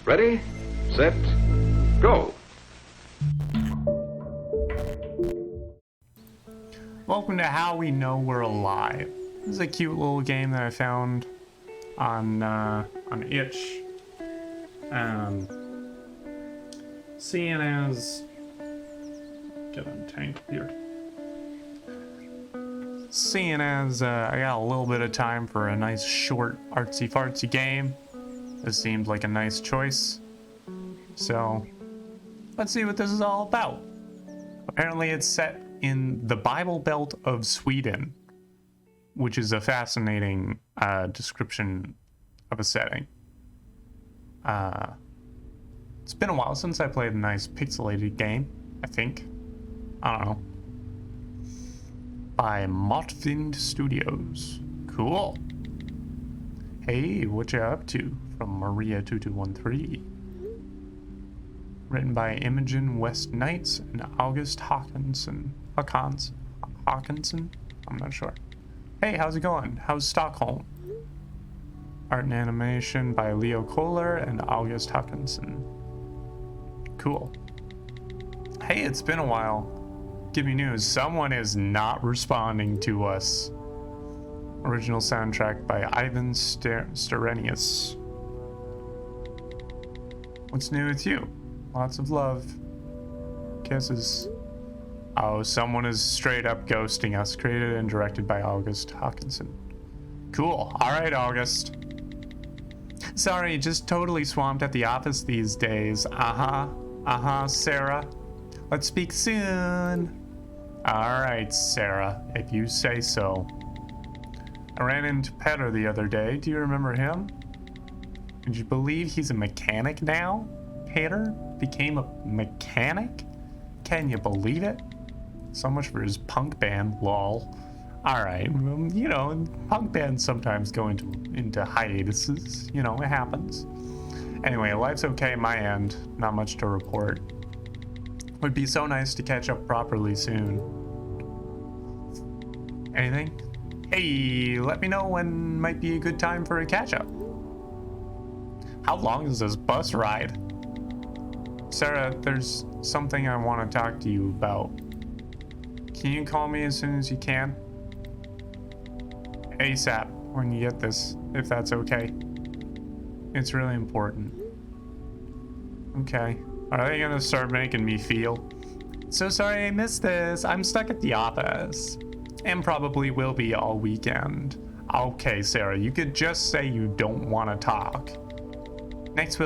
Ready, set, go. Welcome to How We Know We're Alive. This is a cute little game that I found on itch. Seeing as get untangled here. Seeing as I got a little bit of time for a nice short artsy fartsy game, this seemed like a nice choice. So let's see what this is all about. Apparently it's set in the Bible Belt of Sweden, which is a fascinating description of a setting. It's been a while since I played a nice pixelated game, I think. I don't know. By Motfind Studios. Cool. Hey, what you up to? From Maria2213. Written by Imogen West Knights and August Hawkinson. Hawkinson? I'm not sure. Hey, how's it going? How's Stockholm? Art and animation by Leo Kohler and August Hawkinson. Cool. Hey, it's been a while. Give me news. Someone is not responding to us. Original soundtrack by Ivan Sterenius. What's new with you? Lots of love. Kisses. Oh, someone is straight up ghosting us. Created and directed by August Hawkinson. Cool. Alright, August. Sorry, just totally swamped at the office these days. Sarah. Let's speak soon. Alright, Sarah, if you say so. I ran into Petter the other day. Do you remember him? Would you believe he's a mechanic now? Petter became a mechanic? Can you believe it? So much for his punk band, lol. Alright, you know, punk bands sometimes go into hiatuses. You know, it happens. Anyway, life's okay my end. Not much to report. Would be so nice to catch up properly soon. Anything? Hey, let me know when might be a good time for a catch-up. How long is this bus ride? Sarah, there's something I want to talk to you about. Can you call me as soon as you can? ASAP, when you get this, if that's okay. It's really important. Okay. Are they gonna start making me feel? So sorry I missed this. I'm stuck at the office. And probably will be all weekend. Okay, Sarah, you could just say you don't want to talk. Next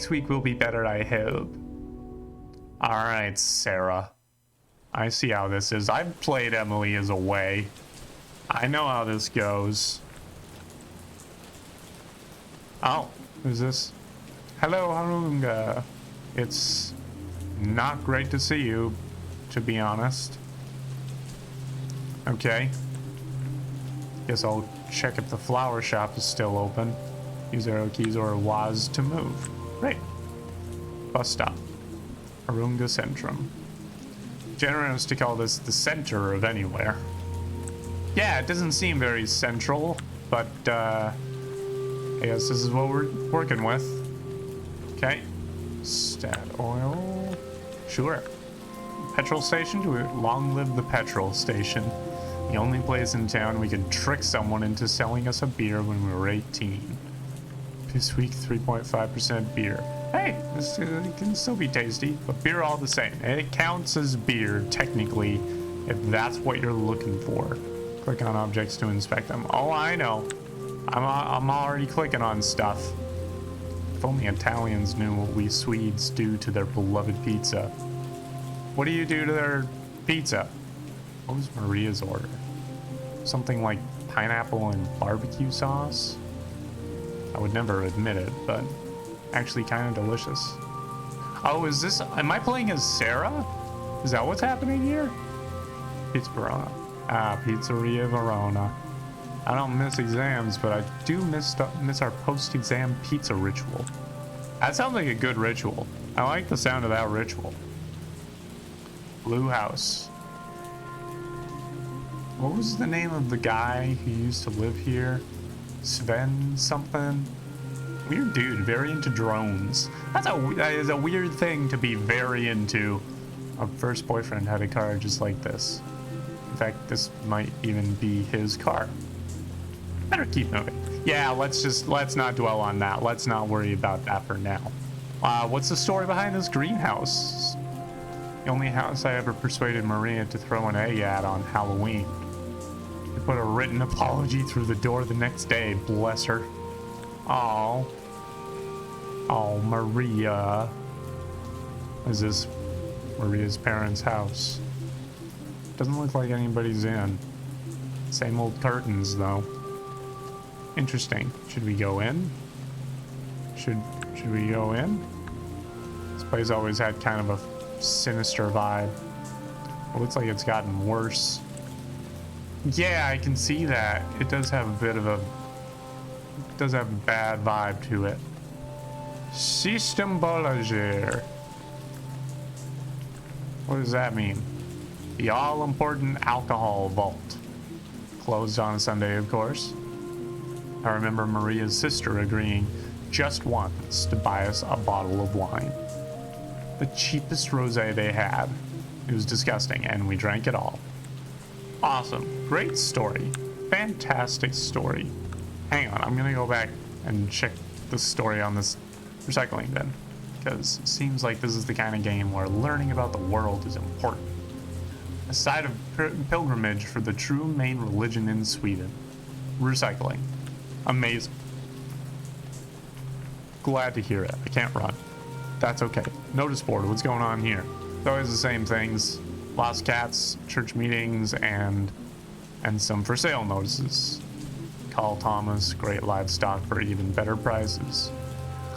week will be better, I hope. Alright, Sarah. I see how this is. I've played Emily as away. I know how this goes. Oh, who's this? Hello, Harunga. It's not great to see you, to be honest. Okay. Guess I'll check if the flower shop is still open. Use arrow keys or WAS to move. Great. Bus stop. Harunga Centrum. Generous to call this the center of anywhere. Yeah, it doesn't seem very central, but I guess this is what we're working with. Okay. Stat oil. Sure. Petrol station? Long live the petrol station. The only place in town we could trick someone into selling us a beer when we were 18. This week, 3.5% beer. Hey, this can still be tasty, but beer all the same. It counts as beer, technically, if that's what you're looking for. Click on objects to inspect them. Oh, I know. I'm already clicking on stuff. If only Italians knew what we Swedes do to their beloved pizza. What do you do to their pizza? What was Maria's order? Something like pineapple and barbecue sauce? I would never admit it, but actually kind of delicious. Oh, is this... Am I playing as Sarah? Is that what's happening here? Pizza Verona. Ah, Pizzeria Verona. I don't miss exams, but I do miss our post-exam pizza ritual. That sounds like a good ritual. I like the sound of that ritual. Blue House. What was the name of the guy who used to live here? Sven something? Weird dude, very into drones. That is a weird thing to be very into. Our first boyfriend had a car just like this. In fact, this might even be his car. Better keep moving. Yeah, let's not dwell on that. Let's not worry about that for now. What's the story behind this greenhouse? The only house I ever persuaded Maria to throw an egg at on Halloween. She put a written apology through the door the next day, bless her. Oh, Maria. Is this Maria's parents' house? Doesn't look like anybody's in. Same old curtains, though. Interesting. Should we go in? Should we go in? This place always had kind of a sinister vibe. It looks like it's gotten worse. Yeah, I can see that. It does have a bit of a... It does have a bad vibe to it. System Bolager. What does that mean? The all-important alcohol vault. Closed on a Sunday, of course. I remember Maria's sister agreeing just once to buy us a bottle of wine. The cheapest rosé they had. It was disgusting, and we drank it all. Awesome. Great story. Fantastic story. Hang on, I'm gonna go back and check the story on this recycling bin, because it seems like this is the kind of game where learning about the world is important. A site of pilgrimage for the true main religion in Sweden. Recycling. Amazing. Glad to hear it. I can't run. That's okay. Notice board. What's going on here? It's always the same things. Lost cats, church meetings, and some for sale notices. Call Thomas, great livestock for even better prices.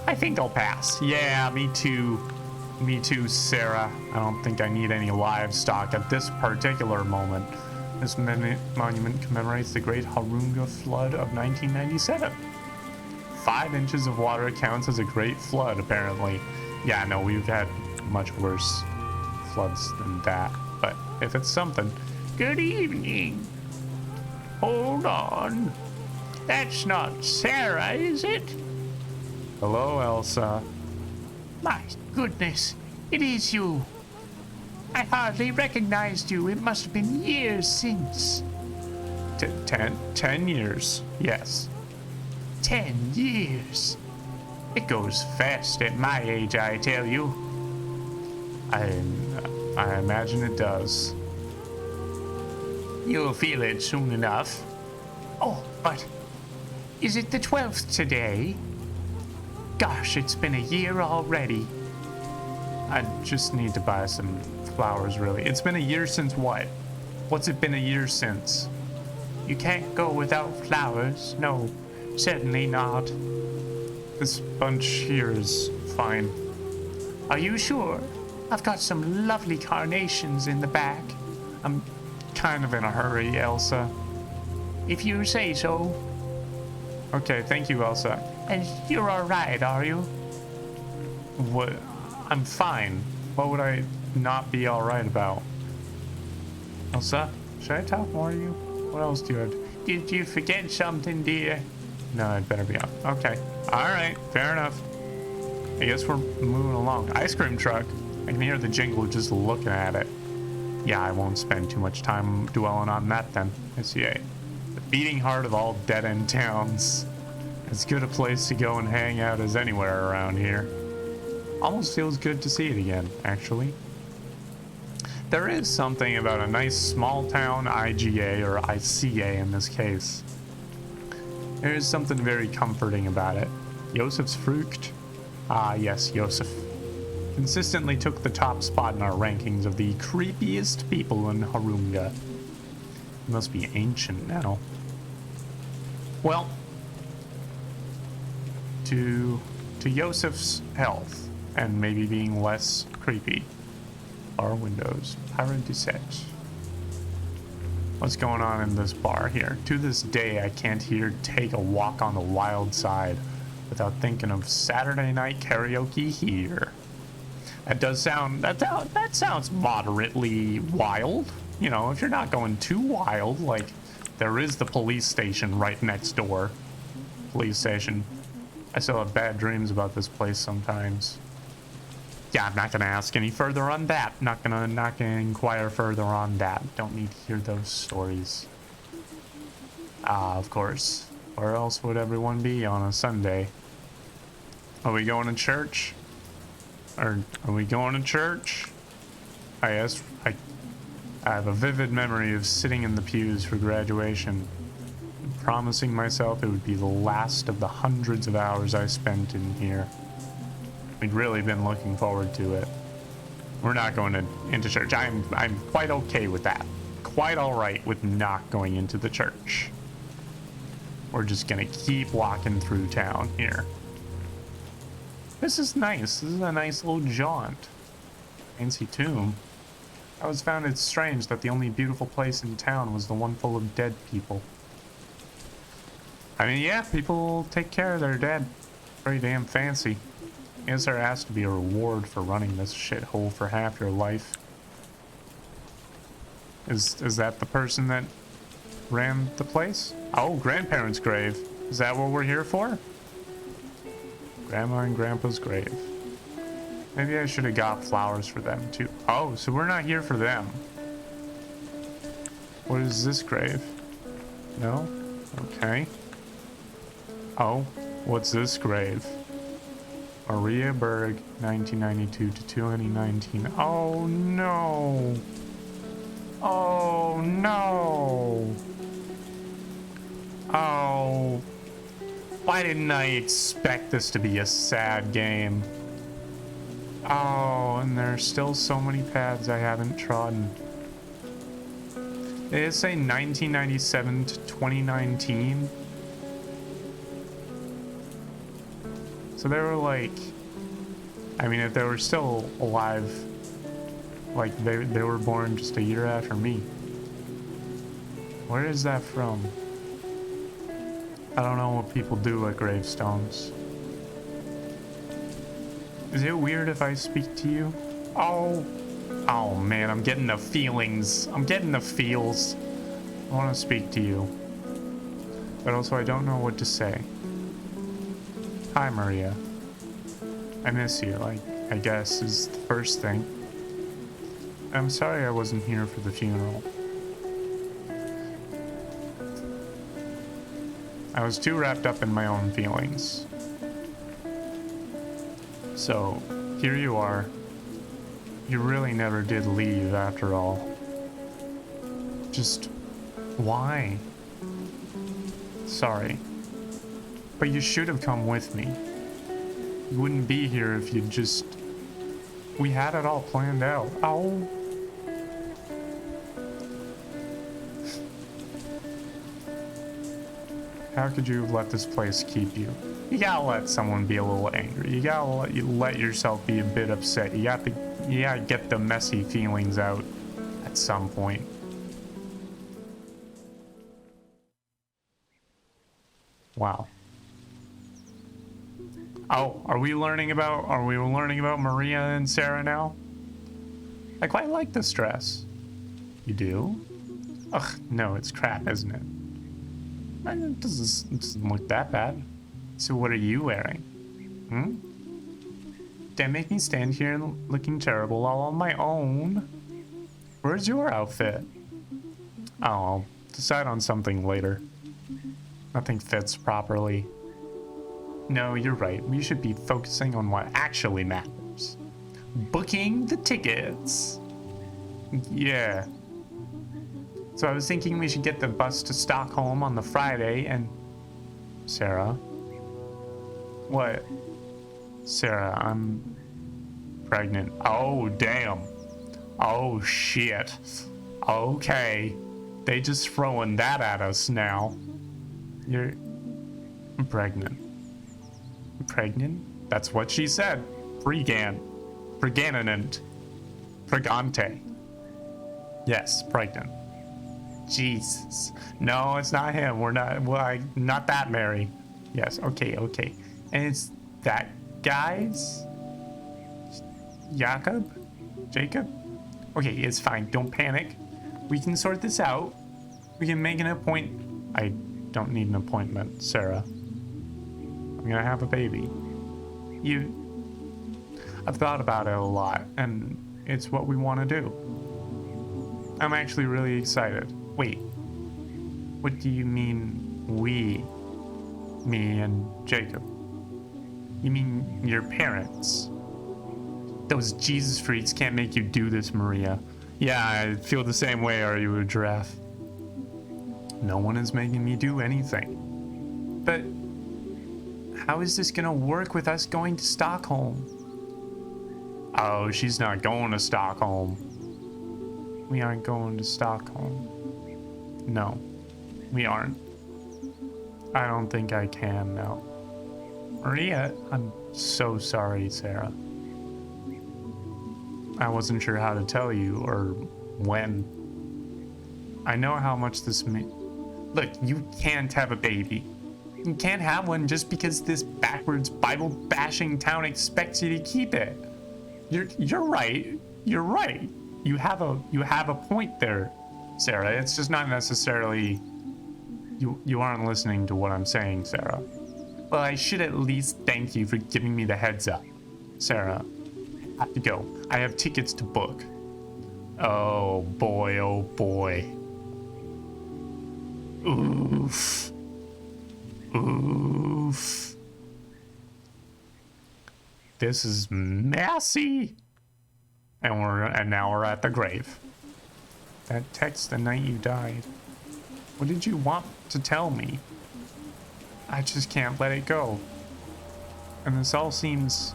I think I'll pass. Yeah, me too. Me too, Sarah. I don't think I need any livestock at this particular moment. This monument commemorates the Great Harunga Flood of 1997. 5 inches of water counts as a great flood, apparently. Yeah, no, we've had much worse floods than that. But if it's something... Good evening. Hold on. That's not Sarah, is it? Hello, Elsa. My goodness, it is you. I hardly recognized you. It must have been years since. 10 years, yes. 10 years. It goes fast at my age, I tell you. I imagine it does. You'll feel it soon enough. Oh, but is it the 12th today? Gosh, it's been a year already. I just need to buy some flowers, really. It's been a year since what? What's it been a year since? You can't go without flowers. No, certainly not. This bunch here is fine. Are you sure? I've got some lovely carnations in the back. I'm kind of in a hurry, Elsa. If you say so. Okay, thank you, Elsa. And you're alright, are you? What? I'm fine. What would I not be alright about? Elsa, should I talk more to you? What else do you have? Did you forget something, dear? No, I'd better be up. Okay. Alright, fair enough. I guess we're moving along. Ice cream truck. I can hear the jingle just looking at it. Yeah, I won't spend too much time dwelling on that then. SCA. The beating heart of all dead-end towns. As good a place to go and hang out as anywhere around here. Almost feels good to see it again, actually. There is something about a nice small town IGA, or ICA in this case. There is something very comforting about it. Josef's Frucht. Ah, yes, Josef. Consistently took the top spot in our rankings of the creepiest people in Harunga. He must be ancient now. Well, to Josef's health, and maybe being less creepy. Bar windows, paradisette. What's going on in this bar here? To this day, I can't hear Take a Walk on the Wild Side without thinking of Saturday night karaoke here. That does sound, that sounds moderately wild. You know, if you're not going too wild, like there is the police station right next door. Police station. I still have bad dreams about this place sometimes. Yeah, I'm not gonna ask any further on that. Not gonna inquire further on that. Don't need to hear those stories. Of course. Where else would everyone be on a Sunday? Are we going to church? Or are we going to church? I have a vivid memory of sitting in the pews for graduation, and promising myself it would be the last of the hundreds of hours I spent in here. We'd really been looking forward to it. We're not going into church. I'm quite okay with that. Quite all right with not going into the church. We're just gonna keep walking through town here. This is nice. This is a nice little jaunt. Fancy tomb. I always found it strange that the only beautiful place in town was the one full of dead people. I mean, yeah, people take care of their dead. Very damn fancy. I guess there has to be a reward for running this shithole for half your life. Is that the person that ran the place? Oh, grandparents' grave. Is that what we're here for? Grandma and Grandpa's grave. Maybe I should have got flowers for them too. Oh, so we're not here for them. What is this grave? No? Okay. Oh, what's this grave? Maria Berg, 1992 to 2019. Oh no! Oh no! Oh, why didn't I expect this to be a sad game? Oh, and there's still so many paths I haven't trodden. Did it say 1997 to 2019? So they were like, I mean, if they were still alive, like they were born just a year after me. Where is that from? I don't know what people do at gravestones. Is it weird if I speak to you? Oh man, I'm getting the feelings. I'm getting the feels. I want to speak to you. But also I don't know what to say. Hi, Maria. I miss you, I guess is the first thing. I'm sorry I wasn't here for the funeral. I was too wrapped up in my own feelings. So, here you are. You really never did leave after all. Just, why? Sorry. But you should have come with me. You wouldn't be here if you just... We had it all planned out. Oh. How could you have let this place keep you? You gotta let someone be a little angry. You gotta let yourself be a bit upset. You gotta get the messy feelings out at some point. Wow. Oh, are we learning about Maria and Sarah now? I quite like this dress. You do? Ugh, no, it's crap, isn't it? It doesn't look that bad. So what are you wearing? Don't make me stand here looking terrible all on my own. Where's your outfit? Oh, I'll decide on something later. Nothing fits properly. No, you're right. We should be focusing on what actually matters. Booking the tickets. Yeah. So I was thinking we should get the bus to Stockholm on the Friday and... Sarah? What? Sarah, I'm pregnant. Oh, damn. Oh, shit. Okay. They just throwing that at us now. I'm pregnant. Pregnant? That's what she said. Pregnant. Pregante. Yes, pregnant. Jesus. No, it's not him. We're not, well, not that Mary. Yes, okay. And it's that guy's? Jacob? Okay, it's fine. Don't panic. We can sort this out. We can make an appointment. I don't need an appointment, Sarah. I'm I'm gonna have a baby. I've thought about it a lot, and it's what we want to do. I'm actually really excited. Wait, what do you mean we? Me and Jacob? You mean your parents? Those Jesus freaks can't make you do this, Maria. Yeah, I feel the same way. Are you a giraffe? No one is making me do anything. But how is this gonna work with us going to Stockholm? Oh, she's not going to Stockholm. We aren't going to Stockholm. No, we aren't. I don't think I can now. Maria, I'm so sorry, Sarah. I wasn't sure how to tell you or when. I know how much this means. Look, you can't have a baby. You can't have one just because this backwards Bible bashing town expects you to keep it. You're right. You're right. You have a point there, Sarah. It's just not necessarily you aren't listening to what I'm saying, Sarah. Well, I should at least thank you for giving me the heads up. Sarah, I have to go. I have tickets to book. Oh boy, oh boy. Oof. Oof. This is messy. And now we're at the grave. That text the night you died. What did you want to tell me? I just can't let it go. And this all seems...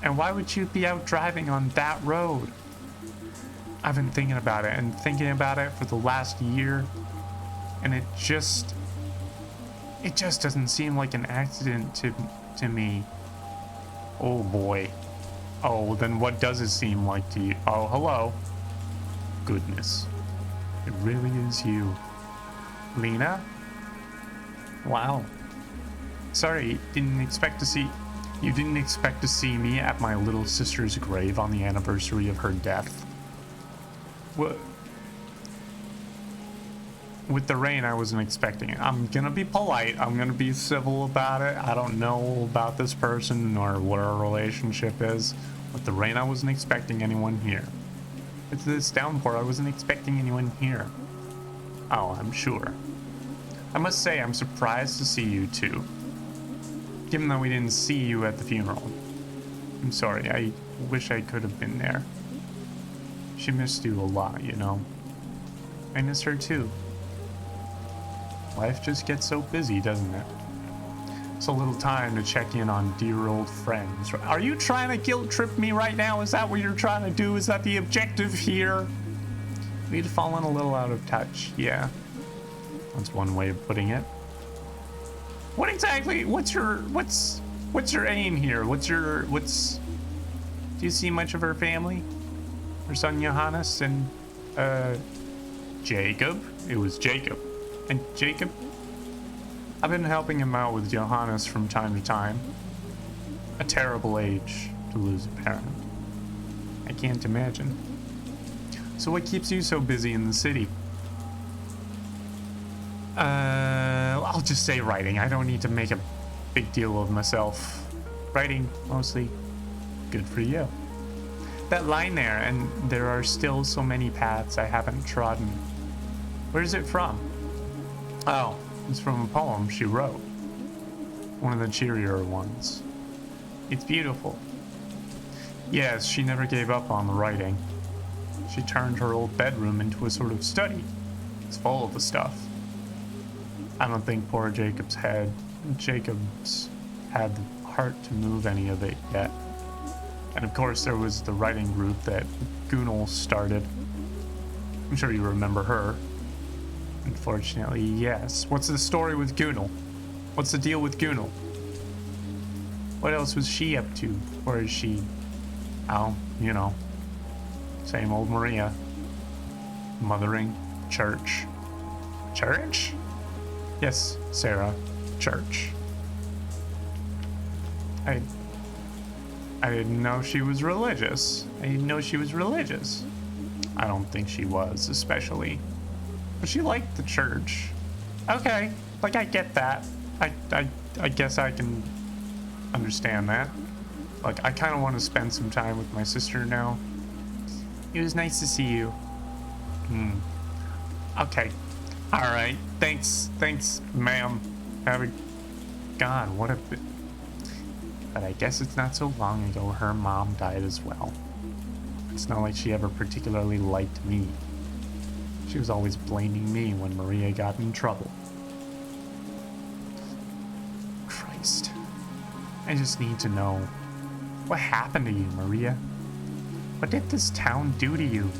And why would you be out driving on that road? I've been thinking about it and thinking about it for the last year. And it just doesn't seem like an accident to me. Oh boy. Oh, then what does it seem like to you? Oh, hello. Goodness. It really is you. Lina? Wow. Sorry, you didn't expect to see me at my little sister's grave on the anniversary of her death. What? With the rain, I wasn't expecting it. I'm gonna be polite. I'm gonna be civil about it. I don't know about this person or what our relationship is. With the rain, I wasn't expecting anyone here. With this downpour, I wasn't expecting anyone here. Oh, I'm sure. I must say, I'm surprised to see you too. Given that we didn't see you at the funeral. I'm sorry, I wish I could have been there. She missed you a lot, you know. I miss her too. Life just gets so busy, doesn't it? It's a little time to check in on dear old friends. Are you trying to guilt trip me right now? Is that what you're trying to do? Is that the objective here? We'd fallen a little out of touch, yeah. That's one way of putting it. What exactly, what's your aim here? Do you see much of her family? Her son Johannes and, Jacob? It was Jacob. And Jacob? I've been helping him out with Johannes from time to time. A terrible age to lose a parent. I can't imagine. So what keeps you so busy in the city? I'll just say writing. I don't need to make a big deal of myself. Writing, mostly. Good for you. That line there, and there are still so many paths I haven't trodden. Where's it from? Oh, it's from a poem she wrote. One of the cheerier ones. It's beautiful. Yes, she never gave up on the writing. She turned her old bedroom into a sort of study. It's full of the stuff. I don't think poor Jacob's had the heart to move any of it yet. And of course there was the writing group that Gunal started. I'm sure you remember her. Unfortunately, yes. What's the story with Gunal? What's the deal with Gunal? What else was she up to? Or is she... Oh, you know. Same old Maria. Mothering. Church. Church? Yes, Sarah. Church. I didn't know she was religious. I didn't know she was religious. I don't think she was, especially. But she liked the church. Okay, like I get that. I I guess I can understand that. Like, I kind of want to spend some time with my sister now. It was nice to see you. Okay. All right. Thanks, ma'am. Have a... God, what a bit... But I guess it's not so long ago her mom died as well. It's not like she ever particularly liked me. She was always blaming me when Maria got in trouble. Christ. I just need to know. What happened to you, Maria? What did this town do to you?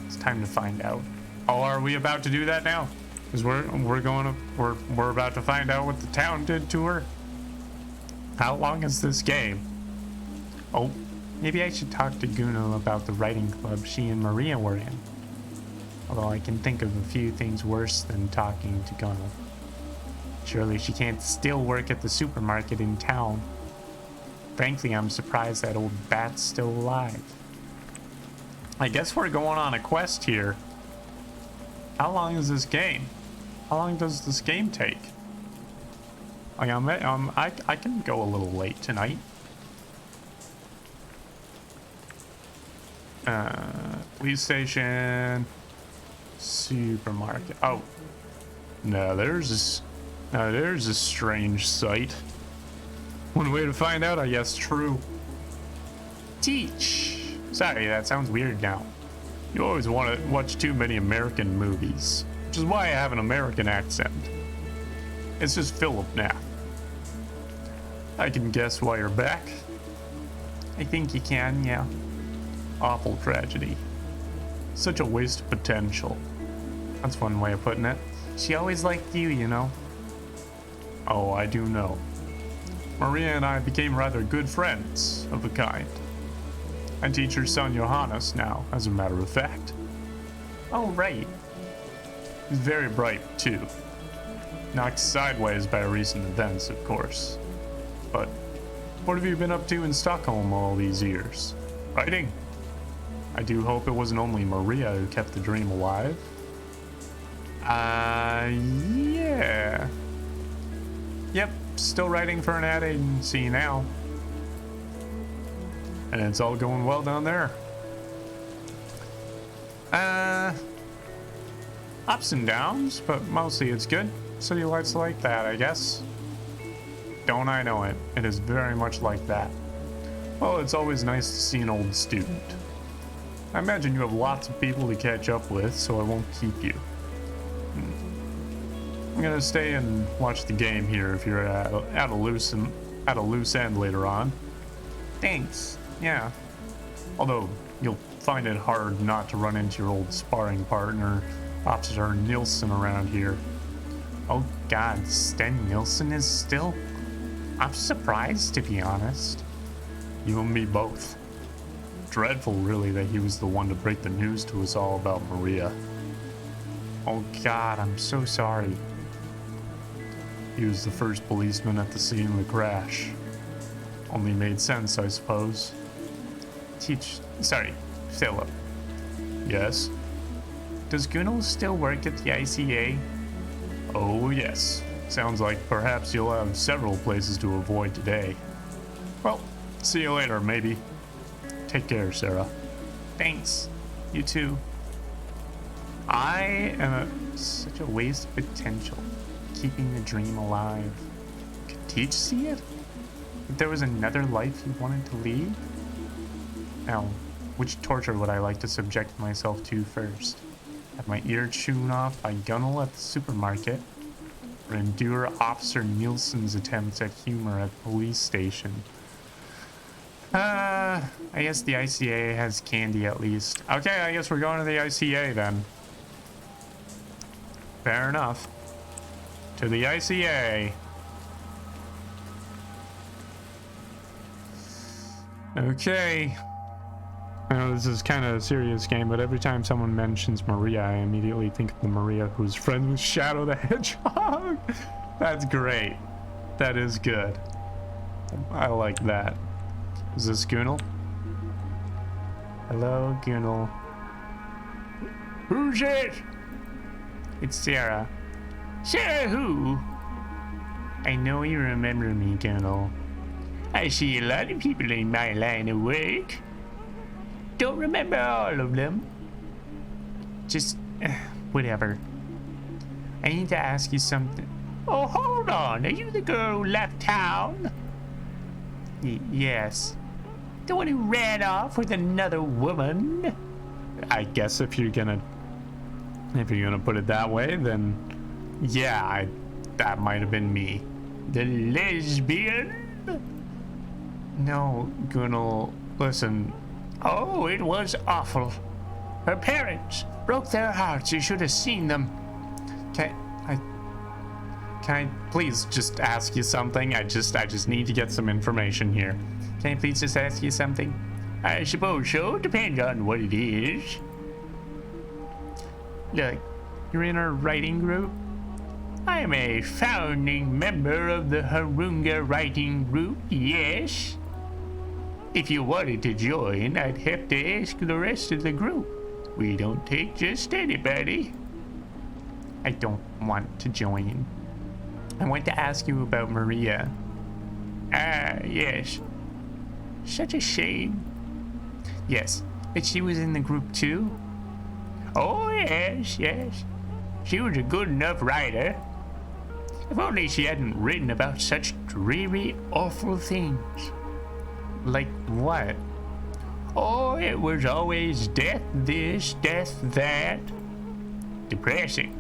It's time to find out. Oh, are we about to do that now? Because we're about to find out what the town did to her. How long is this game? Oh, maybe I should talk to Guno about the writing club she and Maria were in. Although I can think of a few things worse than talking to Guno. Surely she can't still work at the supermarket in town. Frankly, I'm surprised that old bat's still alive. I guess we're going on a quest here. How long is this game? How long does this game take? Like, I can go a little late tonight. Police station, supermarket. Oh, no, there's a strange sight. One way to find out, I guess. True. Teach. Sorry, that sounds weird now. You always want to watch too many American movies, which is why I have an American accent. It's just Philip now. I can guess why you're back. I think you can, yeah. Awful tragedy. Such a waste of potential. That's one way of putting it. She always liked you, you know. Oh, I do know. Maria and I became rather good friends of a kind. I teach her son Johannes now, as a matter of fact. Oh, right. He's very bright, too. Knocked sideways by recent events, of course. But what have you been up to in Stockholm all these years? Writing? I do hope it wasn't only Maria who kept the dream alive. Yeah. Yep, still writing for an ad agency now. And it's all going well down there. Ups and downs, but mostly it's good. City lights like that, I guess. Don't I know it? It is very much like that. Well, it's always nice to see an old student. I imagine you have lots of people to catch up with, so I won't keep you. I'm gonna stay and watch the game here if you're at a loose end later on. Thanks. Yeah. Although you'll find it hard not to run into your old sparring partner, Officer Nilsson, around here. Oh God, Sten Nilsson is still? I'm surprised, to be honest. You and me both. Dreadful, really, that he was the one to break the news to us all about Maria. Oh God, I'm so sorry. He was the first policeman at the scene of the crash. Only made sense, I suppose. Philip. Yes? Does Gunnar still work at the ICA? Oh yes. Sounds like perhaps you'll have several places to avoid today. Well, see you later, maybe. Take care, Sarah. Thanks. You too. I am such a waste of potential. Keeping the dream alive. Could Teach see it? If there was another life he wanted to lead? Now, which torture would I like to subject myself to first? Have my ear chewn off by Gunnel at the supermarket? Or endure Officer Nielsen's attempts at humor at the police station? I guess the ICA has candy at least. Okay, I guess we're going to the ICA then. Fair enough. To the ICA. Okay. I know this is kind of a serious game, but every time someone mentions Maria, I immediately think of the Maria who's friends with Shadow the Hedgehog. That's great. That is good. I like that. Is this Gunal? Hello, Gunal. Who's it? It's Sarah. Sarah who? I know you remember me, Colonel. I see a lot of people in my line of work. Don't remember all of them. Just, whatever. I need to ask you something. Oh, hold on. Are you the girl who left town? Yes. The one who ran off with another woman? I guess if you're gonna put it that way, then yeah, that might have been me. The lesbian? No, Gunnar, listen. Oh, it was awful. Her parents broke their hearts. You should have seen them. Can I please just ask you something? I just need to get some information here. Can I please just ask you something? I suppose so. Depends on what it is. Look, you're in our writing group? I'm a founding member of the Harunga writing group, yes. If you wanted to join, I'd have to ask the rest of the group. We don't take just anybody. I don't want to join. I want to ask you about Maria. Ah, yes. Such a shame. Yes, but she was in the group too? Oh, yes, yes. She was a good enough writer. If only she hadn't written about such dreary, awful things. Like what? Oh, it was always death this, death that. Depressing.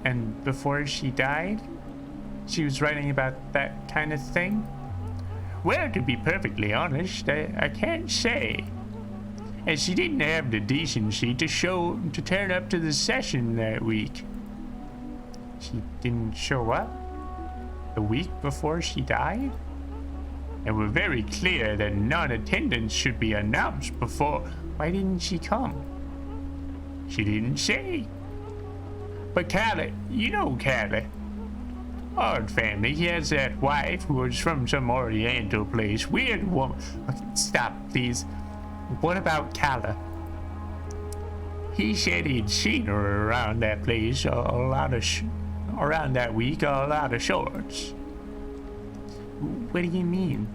And before she died, she was writing about that kind of thing? Well, to be perfectly honest, I can't say. And she didn't have the decency to turn up to the session that week. She didn't show up? The week before she died? And we're very clear that non-attendance should be announced before. Why didn't she come? She didn't say. But Callie, you know Callie. Odd family. He has that wife who was from some Oriental place. Weird woman. Okay, stop, please. What about Callie? He said he'd seen her around that place around that week, all out of shorts. What do you mean?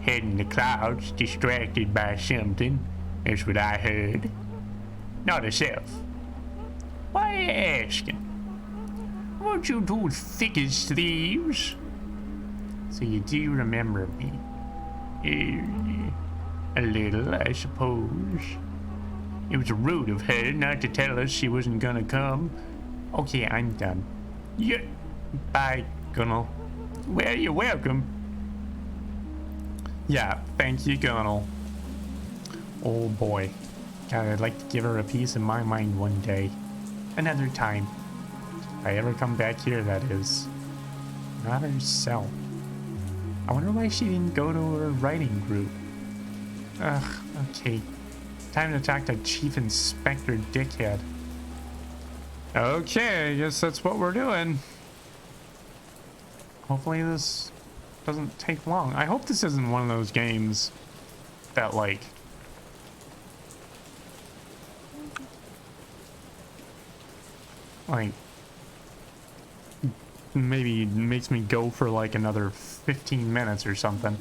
Head in the clouds, distracted by something. That's what I heard. Not herself. Why are you asking? Weren't you too thick as thieves? So you do remember me? A little, I suppose. It was rude of her not to tell us she wasn't gonna come. Okay, I'm done. Yeah. Bye, Gunnel. Well, you're welcome. Yeah, thank you, Gunnel. Oh boy. God, I'd like to give her a piece of my mind one day. Another time. If I ever come back here, that is. Not herself. I wonder why she didn't go to her writing group. Ugh, okay. Time to talk to Chief Inspector Dickhead. Okay, I guess that's what we're doing. Hopefully this doesn't take long. I hope this isn't one of those games that, like, maybe makes me go for like another 15 minutes or something.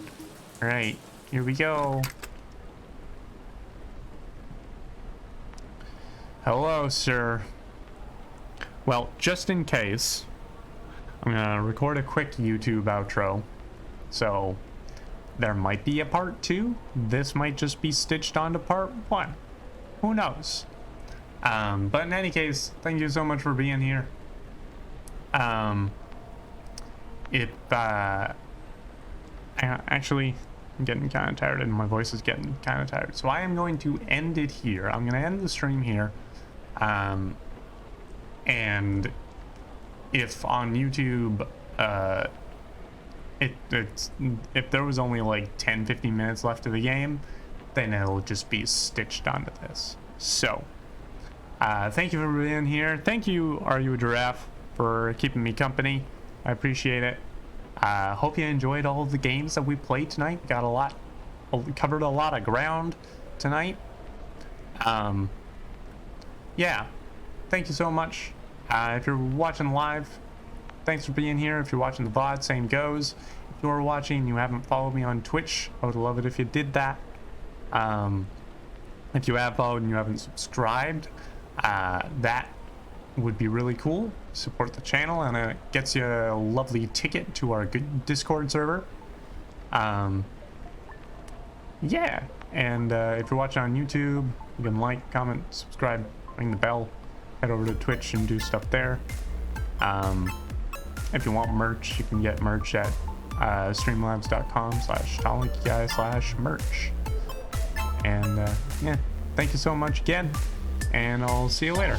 All right, here we go. Hello, sir. Well, just in case, I'm gonna record a quick YouTube outro. So there might be a part 2. This might just be stitched onto part 1. Who knows? But in any case, thank you so much for being here. Actually, I'm getting kind of tired and my voice is getting kind of tired. So I am going to end it here. I'm going to end the stream here. And if on YouTube, if there was only like 10-15 minutes left of the game, then it'll just be stitched onto this. So, thank you for being here. Thank you, Are You a Giraffe, for keeping me company. I appreciate it. Hope you enjoyed all of the games that we played tonight. Covered a lot of ground tonight. Yeah, thank you so much. If you're watching live, thanks for being here. If you're watching the VOD, same goes. If you're watching and you haven't followed me on Twitch, I would love it if you did that. If you have followed and you haven't subscribed, that would be really cool. Support the channel, and it gets you a lovely ticket to our good Discord server. Yeah, and if you're watching on YouTube, you can like, comment, subscribe, ring the bell, head over to Twitch and do stuff there. If you want merch, you can get merch at streamlabs.com/talentguy/merch. And yeah, thank you so much again, and I'll see you later.